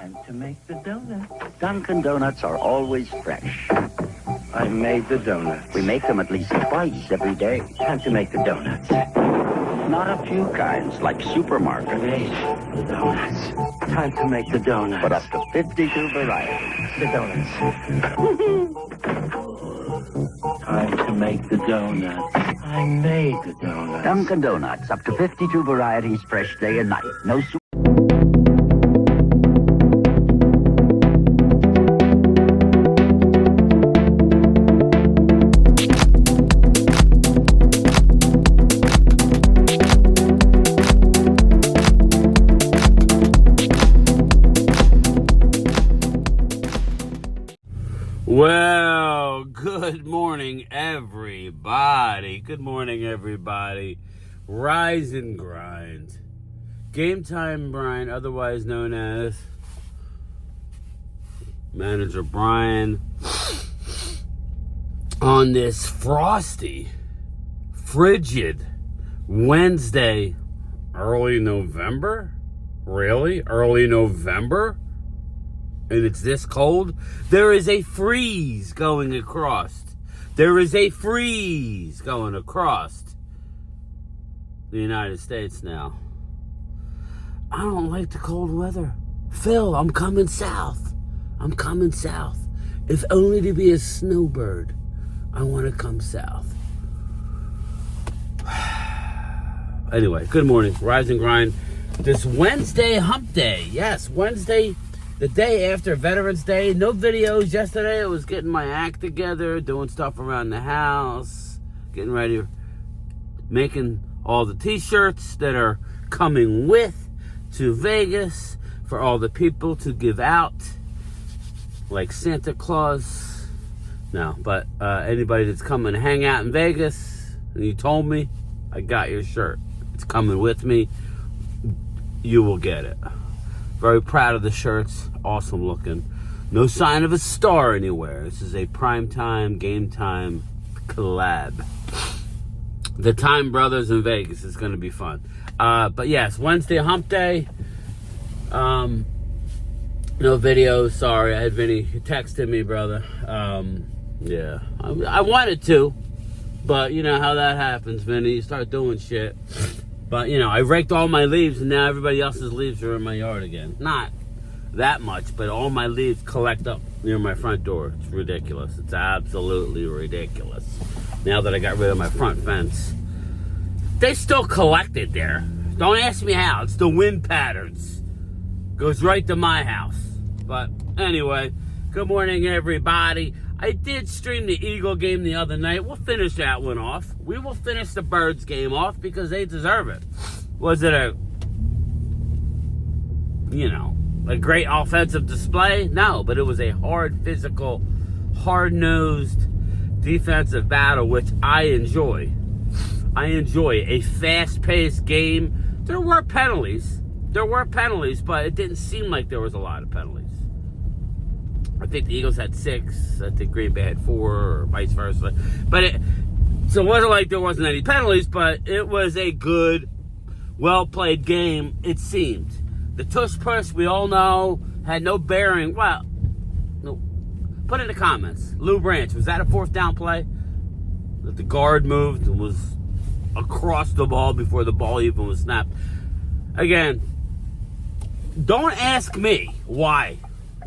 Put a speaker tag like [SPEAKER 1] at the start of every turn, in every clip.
[SPEAKER 1] Time to make the donuts.
[SPEAKER 2] Dunkin' Donuts are always fresh.
[SPEAKER 1] I made the donuts.
[SPEAKER 2] We make them at least twice every day.
[SPEAKER 1] Time to make the donuts.
[SPEAKER 2] Not a few kinds, like
[SPEAKER 1] I
[SPEAKER 2] supermarket,
[SPEAKER 1] made the donuts. Time to make the donuts.
[SPEAKER 2] but up to 52 varieties.
[SPEAKER 1] The donuts. Time to make the donuts. I made the donuts.
[SPEAKER 2] Dunkin' Donuts, up to 52 varieties, fresh day and night. No super.
[SPEAKER 3] Well, good morning, everybody. Good morning, everybody. Rise and grind. Game time Brian, otherwise known as Manager Brian, on this frosty, frigid Wednesday, early November? Really? Early November? And it's this cold? There is a freeze going across. There is a freeze going across the United States now. I don't like the cold weather. Phil, I'm coming south. I'm coming south. If only to be a snowbird. I want to come south. Anyway, good morning. Rise and grind. This Wednesday hump day. Yes, Wednesday. The day after Veterans Day, no videos yesterday. I was getting my act together, doing stuff around the house, getting ready, making all the t-shirts that are coming with to Vegas for all the people to give out, like Santa Claus. No, but anybody that's coming to hang out in Vegas, and you told me, I got your shirt. It's coming with me. You will get it. Very proud of the shirts. Awesome looking. No sign of a star anywhere. This is a primetime, game time collab. The Time Brothers in Vegas is going to be fun. But yes, Wednesday hump day. No videos. Sorry, I had Vinny texted me, brother. Yeah, I wanted to, but you know how that happens, Vinny. You start doing shit. But, you know, I raked all my leaves, and now everybody else's leaves are in my yard again. Not that much, but all my leaves collect up near my front door. It's ridiculous. It's absolutely ridiculous. Now that I got rid of my front fence. They still collect it there. Don't ask me how. It's the wind patterns. Goes right to my house. But, anyway, good morning, everybody. I did stream the Eagle game the other night. We'll finish that one off. We will finish the Birds game off because they deserve it. Was it a great offensive display? No, but it was a hard, physical, hard-nosed defensive battle, which I enjoy. I enjoy a fast-paced game. There were penalties, but it didn't seem like there was a lot of penalties. I think the Eagles had 6. I think Green Bay had 4, or vice versa. So it wasn't like there wasn't any penalties, but it was a good, well-played game, it seemed. The tush push, we all know, had no bearing. Well, no. Put in the comments. Lou Branch, was that a 4th down play? That the guard moved and was across the ball before the ball even was snapped. Again, don't ask me why.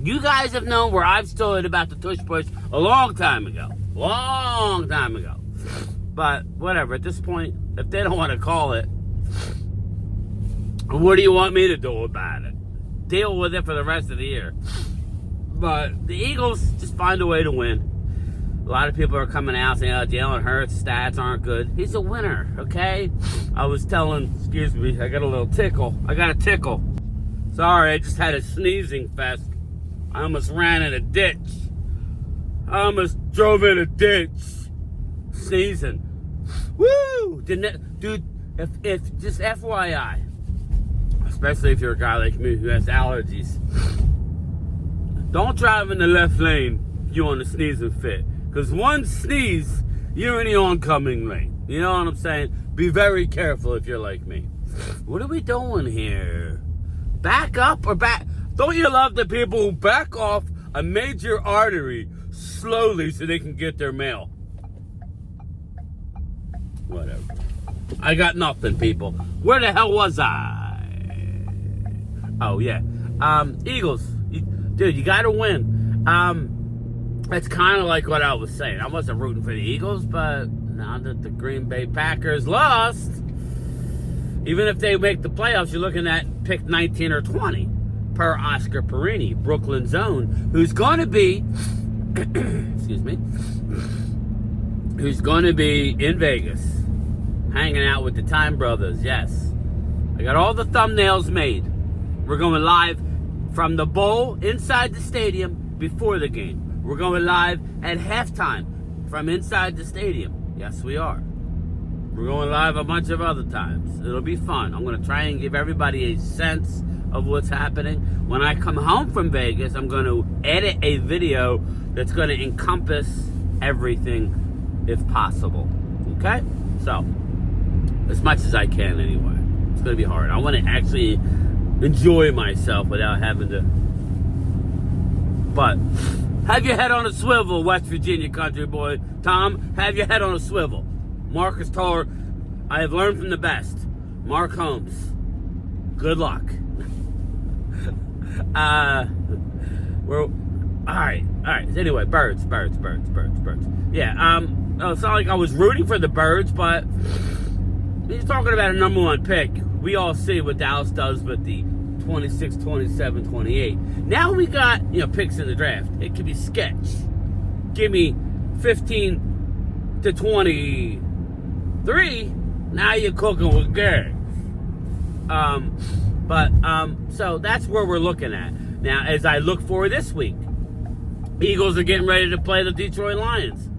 [SPEAKER 3] You guys have known where I've stood about the tush push a long time ago. But whatever, at this point, if they don't want to call it, what do you want me to do about it? Deal with it for the rest of the year. But the Eagles just find a way to win. A lot of people are coming out saying, oh, Jalen Hurts' stats aren't good. He's a winner, okay? I was telling, excuse me, I got a tickle. Sorry, I just had a sneezing fest. I almost ran in a ditch. I almost drove in a ditch. Sneezing. Woo! Dude, if just FYI, especially if you're a guy like me who has allergies, don't drive in the left lane if you're on a sneezing fit. Because one sneeze, you're in the oncoming lane. You know what I'm saying? Be very careful if you're like me. What are we doing here? Back up or back? Don't you love the people who back off a major artery slowly so they can get their mail? Whatever. I got nothing, people. Where the hell was I? Oh, yeah. Eagles. Dude, you got to win. It's kind of like what I was saying. I wasn't rooting for the Eagles, but now that the Green Bay Packers lost, even if they make the playoffs, you're looking at pick 19 or 20 per Oscar Perini, Brooklyn Zone, who's going to be, excuse me, who's going to be in Vegas, hanging out with the Time Brothers. Yes, I got all the thumbnails made. We're going live from the bowl inside the stadium before the game. We're going live at halftime from inside the stadium. Yes, we are. We're going live a bunch of other times. It'll be fun. I'm going to try and give everybody a sense of what's happening. When I come home from Vegas, I'm going to edit a video that's going to encompass everything if possible. Okay? So, as much as I can anyway. It's going to be hard. I want to actually enjoy myself without having to. But have your head on a swivel, West Virginia country boy. Tom, have your head on a swivel. Marcus Tor, I have learned from the best. Mark Holmes, good luck. We're all right. Anyway, birds. Yeah. It's not like I was rooting for the birds, but he's talking about a number one pick. We all see what Dallas does with the 26, 27, 28. Now we got, picks in the draft. It could be sketch. Give me 15 to 23. Now you're cooking with gas. So that's where we're looking at. Now, as I look for this week, Eagles are getting ready to play the Detroit Lions.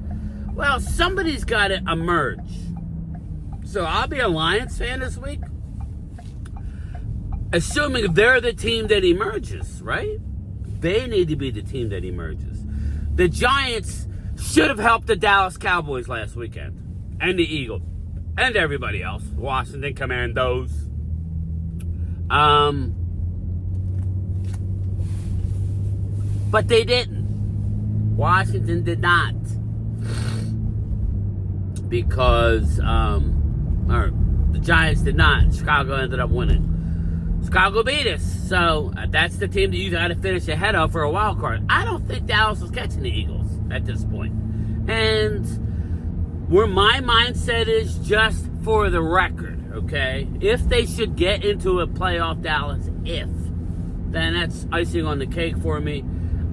[SPEAKER 3] Well, somebody's got to emerge. So I'll be a Lions fan this week. Assuming they're the team that emerges, right? They need to be the team that emerges. The Giants should have helped the Dallas Cowboys last weekend. And the Eagles. And everybody else. Washington Commandos. But they didn't. Washington did not. Because, the Giants did not. Chicago ended up winning. Chicago beat us. So, that's the team that you got to finish ahead of for a wild card. I don't think Dallas was catching the Eagles at this point. And where my mindset is, just for the record, okay? If they should get into a playoff, Dallas, then that's icing on the cake for me.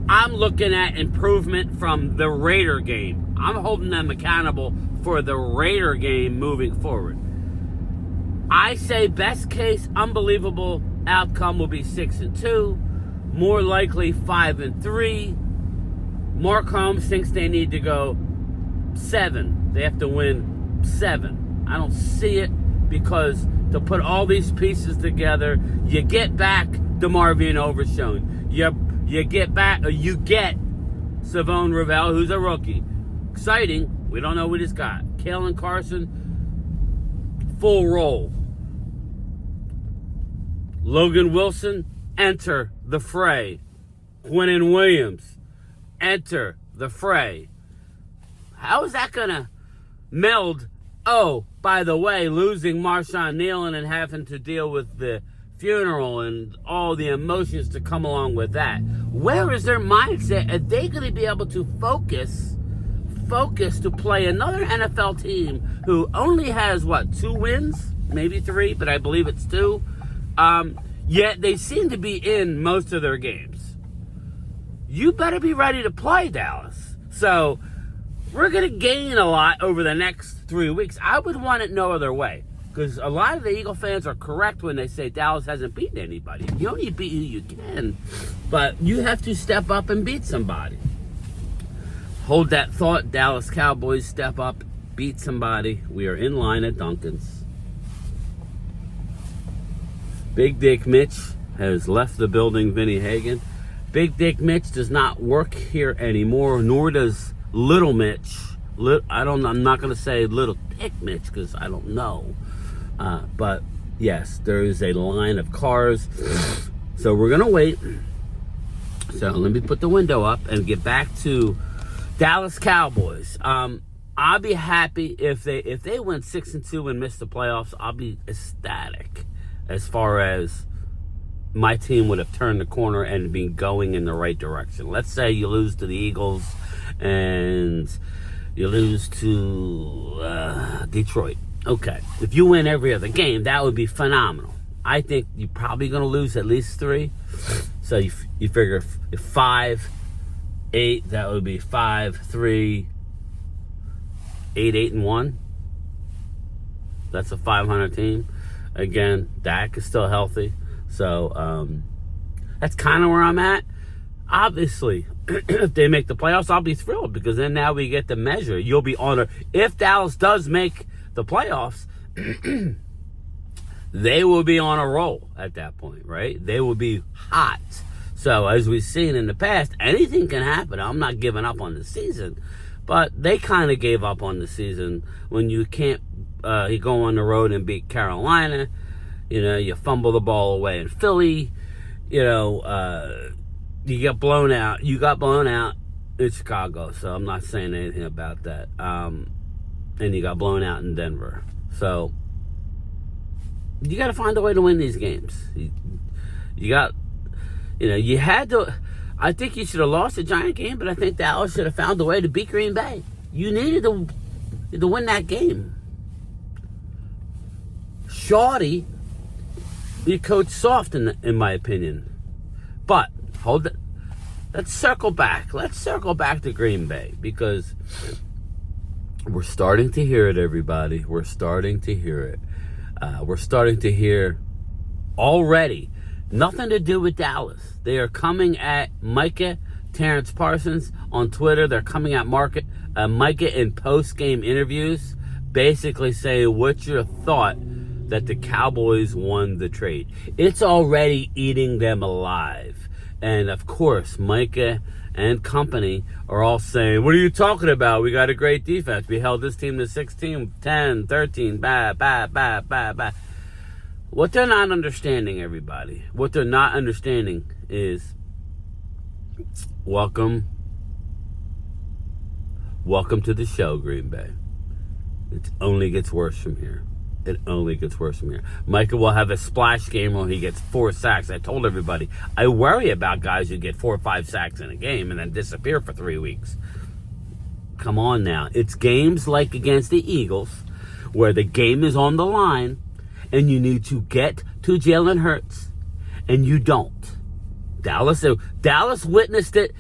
[SPEAKER 3] I'm looking at improvement from the Raider game. I'm holding them accountable for the Raider game moving forward. I say best case, unbelievable outcome will be 6-2. More likely 5-3. Mark Holmes thinks they need to go 7. They have to win 7. I don't see it because to put all these pieces together, you get back DeMarvion Overshown. You get Savone Ravel, who's a rookie. Exciting. We don't know what he's got. Kalen Carson, full roll. Logan Wilson, enter the fray. Quinnen Williams, enter the fray. How is that going to meld? Oh, by the way, losing Marshawn Nealon and having to deal with the funeral and all the emotions to come along with that. Where is their mindset? Are they going to be able to focus to play another NFL team who only has, 2 wins? Maybe 3, but I believe it's 2. Yet they seem to be in most of their games. You better be ready to play, Dallas. So we're going to gain a lot over the next 3 weeks. I would want it no other way. Because a lot of the Eagle fans are correct when they say Dallas hasn't beaten anybody. You only beat who you can. But you have to step up and beat somebody. Hold that thought. Dallas Cowboys step up, beat somebody. We are in line at Duncan's. Big Dick Mitch has left the building, Vinny Hagan. Big Dick Mitch does not work here anymore, nor does Little Mitch. I'm not going to say Little Dick Mitch because I don't know. But yes, there is a line of cars. So we're going to wait. So let me put the window up and get back to Dallas Cowboys. I'll be happy if they went 6-2 and miss the playoffs. I'll be ecstatic as far as my team would have turned the corner and been going in the right direction. Let's say you lose to the Eagles and you lose to Detroit. Okay, if you win every other game, that would be phenomenal. I think you're probably going to lose at least 3. So you figure if 5, 8, that would be 5, 3, 8, 8-1. That's a 500 team. Again, Dak is still healthy. So that's kind of where I'm at. Obviously, if they make the playoffs, I'll be thrilled because then now we get the measure. You'll be honored. If Dallas does make the playoffs, they will be on a roll at that point, right? They will be hot. So as we've seen in the past, anything can happen. I'm not giving up on the season, but they kind of gave up on the season when you can't you go on the road and beat Carolina. You know, you fumble the ball away in Philly. You know, you get blown out. You got blown out in Chicago, so I'm not saying anything about that. And you got blown out in Denver. So you got to find a way to win these games. You had to. I think you should have lost the Giant game, but I think Dallas should have found a way to beat Green Bay. You needed to win that game. Shawty, you coached soft in my opinion. But hold it. Let's circle back. Let's circle back to Green Bay because we're starting to hear it, everybody. We're starting to hear it. We're starting to hear already. Nothing to do with Dallas. They are coming at Micah, Terrence Parsons on Twitter. They're coming at Micah in post-game interviews, basically saying, what's your thought that the Cowboys won the trade? It's already eating them alive. And, of course, Micah and company are all saying, what are you talking about? We got a great defense. We held this team to 16, 10, 13, bad. What they're not understanding, everybody, what they're not understanding is welcome to the show, Green Bay. It only gets worse from here. It only gets worse from here. Micah will have a splash game where he gets 4 sacks. I told everybody, I worry about guys who get 4 or 5 sacks in a game and then disappear for 3 weeks. Come on now. It's games like against the Eagles where the game is on the line and you need to get to Jalen Hurts, and you don't. Dallas witnessed it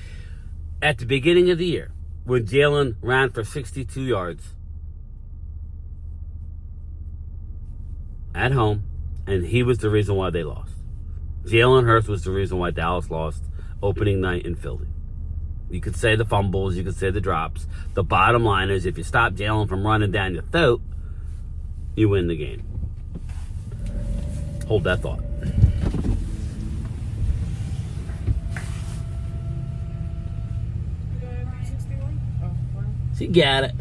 [SPEAKER 3] at the beginning of the year when Jalen ran for 62 yards at home, and he was the reason why they lost. Jalen Hurts was the reason why Dallas lost opening night in Philly. You could say the fumbles, you could say the drops. The bottom line is if you stop Jalen from running down your throat, you win the game. Hold that thought. She got it.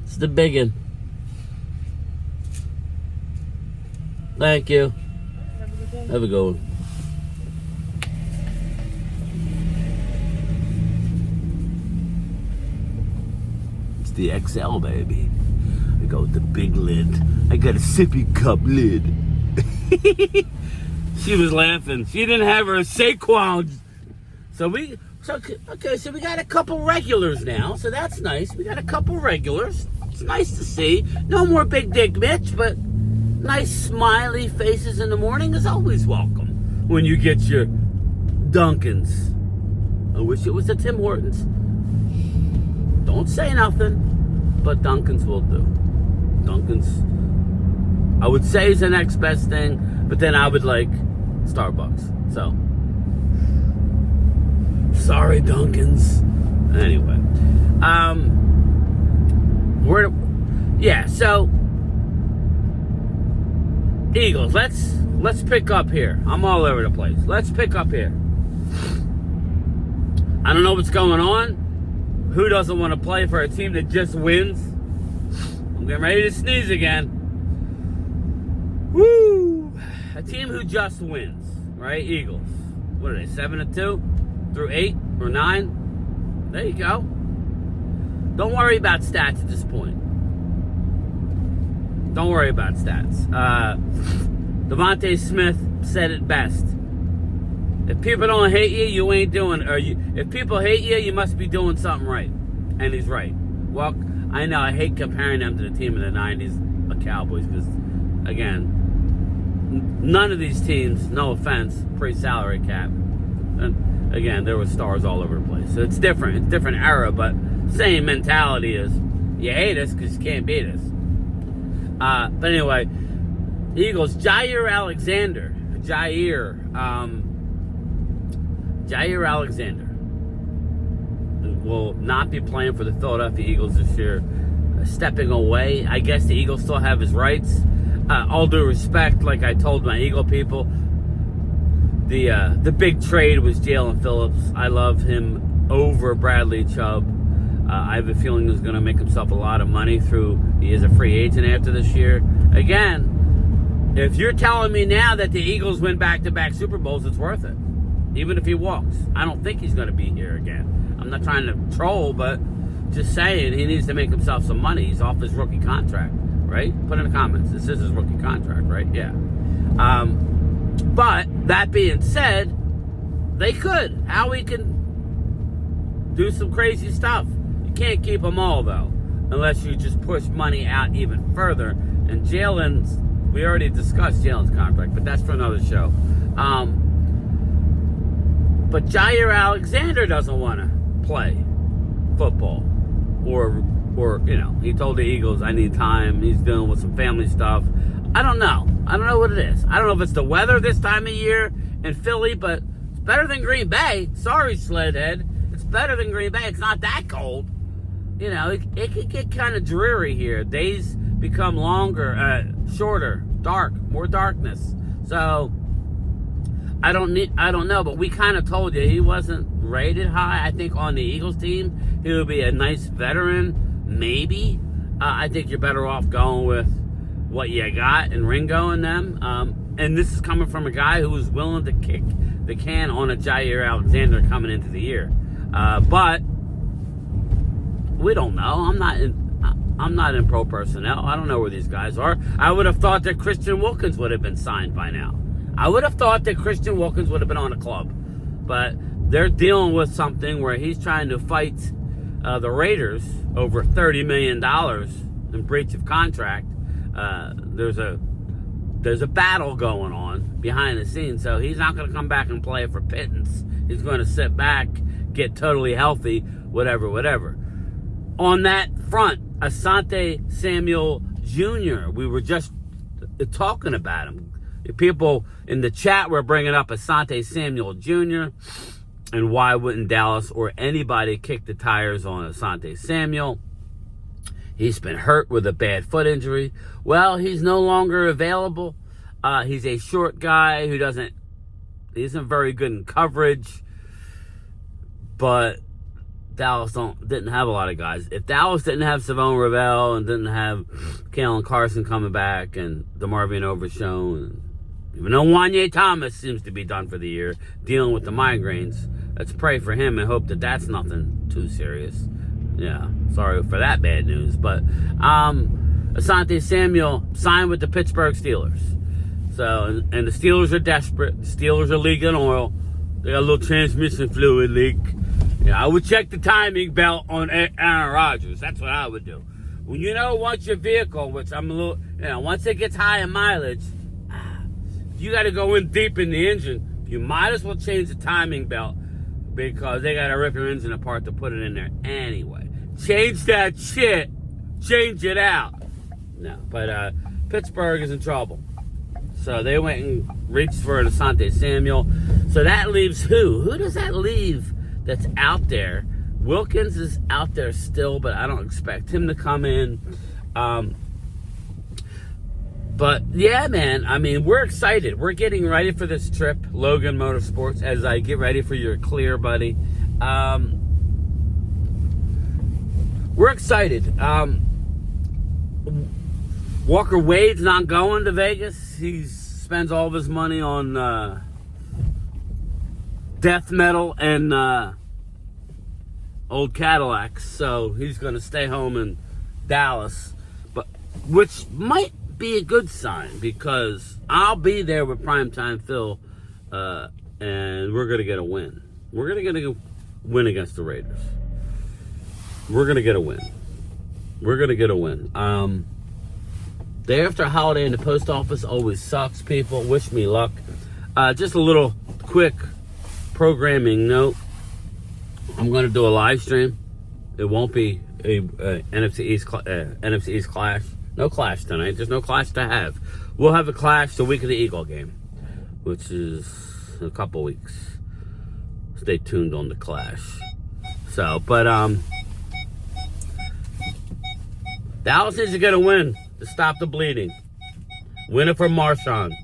[SPEAKER 3] It's the big one. Thank you. Have a good one. It's the XL, baby. I go with the big lid. I got a sippy cup lid. She was laughing. She didn't have her Saquon. So we got a couple regulars now. So that's nice. We got a couple regulars. It's nice to see. No more Big Dick Mitch, but nice smiley faces in the morning is always welcome when you get your Dunkins. I wish it was the Tim Hortons. Don't say nothing, but Dunkins will do. Dunkins, I would say, is the next best thing, but then I would like Starbucks. So, sorry, Dunkins. Anyway, so Eagles. Let's pick up here. I'm all over the place. Let's pick up here. I don't know what's going on. Who doesn't want to play for a team that just wins? I'm getting ready to sneeze again. Woo! A team who just wins. right? Eagles. What are they, 7-2 through 8 or 9? There you go. Don't worry about stats at this point. Don't worry about stats. Devontae Smith said it best. If people don't hate you, you ain't doing, if people hate you, you must be doing something right. And he's right. Well, I know I hate comparing them to the team in the 90s, the Cowboys, because, again, none of these teams, no offense, pre-salary cap. And, again, there were stars all over the place. So it's different. It's a different era, but same mentality is you hate us because you can't beat us. But anyway, Eagles, Jair Alexander will not be playing for the Philadelphia Eagles this year. Stepping away. I guess the Eagles still have his rights. All due respect, like I told my Eagle people, the big trade was Jalen Phillips. I love him over Bradley Chubb. I have a feeling he's going to make himself a lot of money he is a free agent after this year. Again, if you're telling me now that the Eagles win back-to-back Super Bowls, it's worth it. Even if he walks. I don't think he's going to be here again. I'm not trying to troll, but just saying he needs to make himself some money. He's off his rookie contract, right? Put in the comments. This is his rookie contract, right? Yeah. But that being said, they could. Howie can do some crazy stuff. You can't keep them all, though, unless you just push money out even further. And Jalen's, we already discussed Jalen's contract, but that's for another show. But Jair Alexander doesn't want to play football. Or he told the Eagles, I need time. He's dealing with some family stuff. I don't know. I don't know what it is. I don't know if it's the weather this time of year in Philly, but it's better than Green Bay. Sorry, Sledhead. It's better than Green Bay. It's not that cold. It could get kind of dreary here. Days become longer, shorter, dark, more darkness. So I don't know, but we kind of told you he wasn't rated high. I think on the Eagles team, he would be a nice veteran, maybe. I think you're better off going with what you got and Ringo and them. And this is coming from a guy who was willing to kick the can on a Jair Alexander coming into the year. But we don't know. I'm not in pro personnel. I don't know where these guys are. I would have thought that Christian Wilkins would have been signed by now. I would have thought that Christian Wilkins would have been on a club. But they're dealing with something where he's trying to fight the Raiders over $30 million in breach of contract. There's a battle going on behind the scenes, so he's not going to come back and play for pittance. He's going to sit back, get totally healthy, whatever. On that front, Asante Samuel Jr., we were just talking about him. People in the chat were bringing up Asante Samuel Jr. and why wouldn't Dallas or anybody kick the tires on Asante Samuel? He's been hurt with a bad foot injury. Well, he's no longer available. He's a short guy who isn't very good in coverage, but Dallas didn't have a lot of guys. If Dallas didn't have Savon Ravel and didn't have Kalen Carson coming back and DeMarvin Overshown, even though Wanye Thomas seems to be done for the year, dealing with the migraines, let's pray for him and hope that that's nothing too serious. Yeah, sorry for that bad news. But Asante Samuel signed with the Pittsburgh Steelers. So, and the Steelers are desperate. The Steelers are leaking oil. They got a little transmission fluid leak. Yeah, I would check the timing belt on Aaron Rodgers. That's what I would do. Well, once your vehicle, which I'm a little, once it gets high in mileage, you got to go in deep in the engine. You might as well change the timing belt because they got to rip your engine apart to put it in there anyway. Change that shit. Change it out. No, but Pittsburgh is in trouble. So they went and reached for Asante Samuel. So that leaves who? Who does that leave that's out there? Wilkins is out there still, but I don't expect him to come in. But yeah, man, I mean, we're excited. We're getting ready for this trip, Logan Motorsports, as I get ready for your clear, buddy. We're excited. Walker Wade's not going to Vegas. He spends all of his money on death metal and old Cadillacs, so he's going to stay home in Dallas, but which might be a good sign because I'll be there with Primetime Phil, and we're going to get a win. We're going to get a win against the Raiders. We're going to get a win. We're going to get a win. Day after a holiday in the post office always sucks, people. Wish me luck. Just a little quick programming note. I'm going to do a live stream. It won't be a NFC East clash. No clash tonight. There's no clash to have. We'll have a clash the week of the Eagle game, which is a couple weeks. Stay tuned on the clash. So, but Dallas needs to get a win to stop the bleeding. Win it for Marshawn.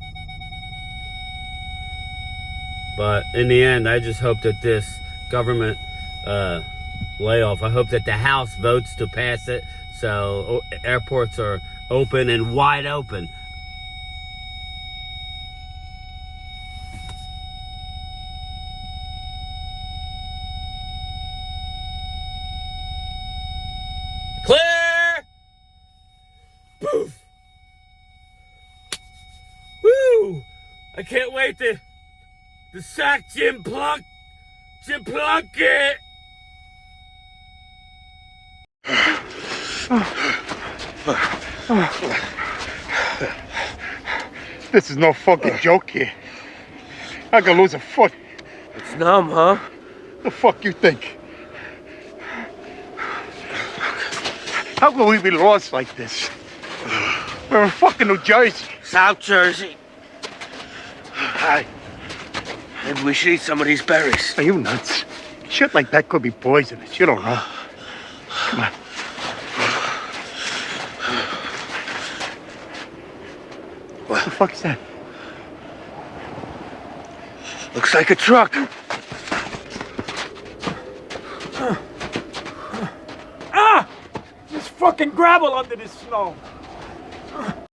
[SPEAKER 3] But in the end, I just hope that this government layoff, I hope that the House votes to pass it so airports are open and wide open. Clear! Poof! Woo! I can't wait to sack Jim Plunkett!
[SPEAKER 4] This is no fucking joke here. I could lose a foot.
[SPEAKER 5] It's numb, huh?
[SPEAKER 4] The fuck you think? How can we be lost like this? We're in fucking New Jersey.
[SPEAKER 5] South Jersey. Hi. Maybe we should eat some of these berries.
[SPEAKER 4] Are you nuts? Shit like that could be poisonous. You don't know. Come on. What the fuck is that?
[SPEAKER 5] Looks like a truck.
[SPEAKER 6] Ah! There's fucking gravel under this snow.